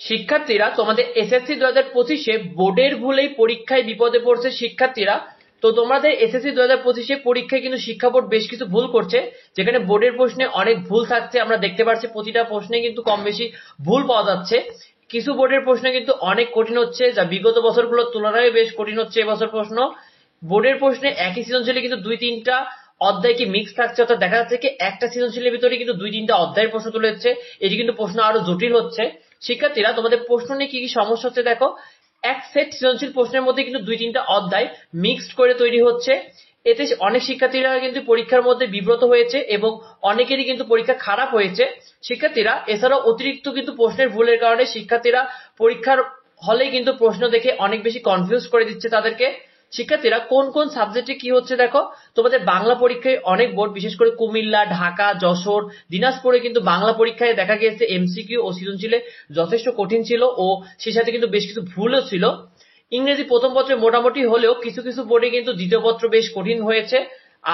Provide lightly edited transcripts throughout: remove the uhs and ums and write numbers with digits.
শিক্ষার্থীরা তোমাদের এসএসসি 2025-এ বোর্ডের ভুলেই পরীক্ষায় বিপদে পড়ছে শিক্ষার্থীরা। তো তোমাদের এসএসসি 2025-এ পরীক্ষায় কিন্তু শিক্ষা বোর্ড বেশ কিছু ভুল করছে, যেখানে বোর্ডের প্রশ্নে অনেক ভুল থাকছে। আমরা দেখতে পাচ্ছি প্রতিটা প্রশ্নে কিন্তু কম বেশি ভুল পাওয়া যাচ্ছে। কিছু বোর্ডের প্রশ্ন কিন্তু অনেক কঠিন হচ্ছে, যা বিগত বছরগুলোর তুলনায় বেশ কঠিন হচ্ছে এবছর প্রশ্ন। বোর্ডের প্রশ্নে একই সৃজনশীলে কিন্তু দুই তিনটা অধ্যায় কি মিক্স থাকছে, অর্থাৎ দেখা যাচ্ছে কি একটা সৃজনশীলের ভিতরে কিন্তু দুই তিনটা অধ্যায়ের প্রশ্ন তুলে হচ্ছে। এটি কিন্তু প্রশ্ন আরো জটিল হচ্ছে। শিক্ষার্থীরা তোমাদের প্রশ্ন নিয়ে কি কি সমস্যা হচ্ছে দেখো। এক সেট সৃজনশীল প্রশ্নের মধ্যে কিন্তু দুই তিনটা অধ্যায় মিক্সড করে তৈরি হচ্ছে। এতে অনেক শিক্ষার্থীরা কিন্তু পরীক্ষার মধ্যে বিব্রত হয়েছে এবং অনেকেরই কিন্তু পরীক্ষা খারাপ হয়েছে। শিক্ষার্থীরা এছাড়াও অতিরিক্ত কিন্তু প্রশ্নের ভুলের কারণে শিক্ষার্থীরা পরীক্ষার হলে কিন্তু প্রশ্ন দেখে অনেক বেশি কনফিউজ করে দিচ্ছে তাদেরকে। শিক্ষার্থীরা কোন কোন সাবজেক্টে কি হচ্ছে দেখো। তোমাদের বাংলা পরীক্ষায় অনেক বোর্ড, বিশেষ করে কুমিল্লা, ঢাকা, যশোর, দিনাজপুরে কিন্তু বাংলা পরীক্ষায় দেখা গিয়েছে এমসিকিউ ও সৃজনশীলে যথেষ্ট কঠিন ছিল ও সেই সাথে কিন্তু বেশ কিছু ভুলও ছিল। ইংরেজি প্রথম পত্রে মোটামুটি হলেও কিছু কিছু বোর্ডে কিন্তু দ্বিতীয় পত্র বেশ কঠিন হয়েছে।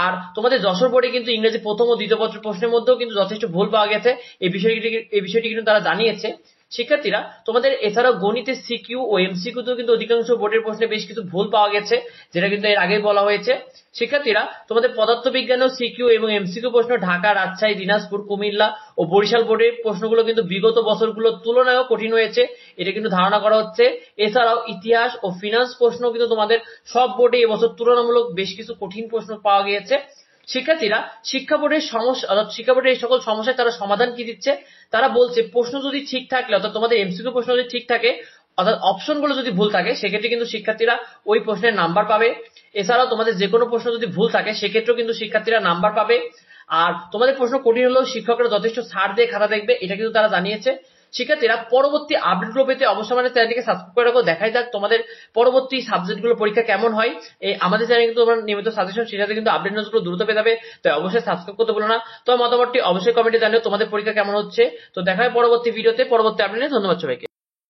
আর তোমাদের যশোর বোর্ডে কিন্তু ইংরেজি প্রথম ও দ্বিতীয় পত্র প্রশ্নের মধ্যেও কিন্তু যথেষ্ট ভুল পাওয়া গেছে। এই বিষয়টি কিন্তু তারা জানিয়েছে। শিক্ষার্থীরা তোমাদের এছাড়াও গণিতের সিকিউ ও এমসিকিউ তেও কিন্তু অধিকাংশ বোর্ডের প্রশ্নে বেশ কিছু ভুল পাওয়া গেছে, যেটা কিন্তু এর আগে বলা হয়েছে। শিক্ষার্থীরা তোমাদের পদার্থবিজ্ঞানেও সিকিউ এবং এমসিকিউ প্রশ্ন ঢাকা, রাজশাহী, দিনাজপুর, কুমিল্লা ও বরিশাল বোর্ডের প্রশ্নগুলো কিন্তু বিগত বছরগুলোর তুলনায়ও কঠিন হয়েছে, এটা কিন্তু ধারণা করা হচ্ছে। এছাড়াও ইতিহাস ও ফিনান্স প্রশ্ন কিন্তু তোমাদের সব বোর্ডে এবছর তুলনামূলক বেশ কিছু কঠিন প্রশ্ন পাওয়া গিয়েছে। শিক্ষার্থীরা শিক্ষা বোর্ডের সমস্যা, অর্থাৎ শিক্ষা বোর্ডের এই সকল সমস্যায় তারা সমাধান কি দিচ্ছে, তারা বলছে প্রশ্ন যদি ঠিক থাকলে, অর্থাৎ তোমাদের এমসিকিউ প্রশ্ন যদি ঠিক থাকে, অর্থাৎ অপশনগুলো যদি ভুল থাকে, সেক্ষেত্রে কিন্তু শিক্ষার্থীরা ওই প্রশ্নের নাম্বার পাবে। এছাড়াও তোমাদের যে কোনো প্রশ্ন যদি ভুল থাকে সেক্ষেত্রেও কিন্তু শিক্ষার্থীরা নাম্বার পাবে। আর তোমাদের প্রশ্ন কঠিন হলেও শিক্ষকরা যথেষ্ট ছাড় দিয়ে খাতা দেখবে, এটা কিন্তু তারা জানিয়েছে। শিক্ষার্থীরা পরবর্তী আপডেটগুলো পেতে অবশ্যই আমাদের চ্যানেলটিকে সাবস্ক্রাইব করে রাখো। দেখাই যাক তোমাদের পরবর্তী সাবজেক্টগুলো পরীক্ষা কেমন হয়। এই আমাদের চ্যানেলে কিন্তু তোমরা নিয়মিত সাজেশন, সেটাতে কিন্তু আপডেট নিউজগুলো দ্রুত পেয়ে যাবে। তো অবশ্যই সাবস্ক্রাইব করতে ভুলো না। তোমার মতামতটি অবশ্যই কমেন্টে জানিও তোমাদের পরীক্ষা কেমন হচ্ছে। তো দেখা হয় পরবর্তী ভিডিওতে, পরবর্তী আপডেটে। ধন্যবাদ সবাইকে।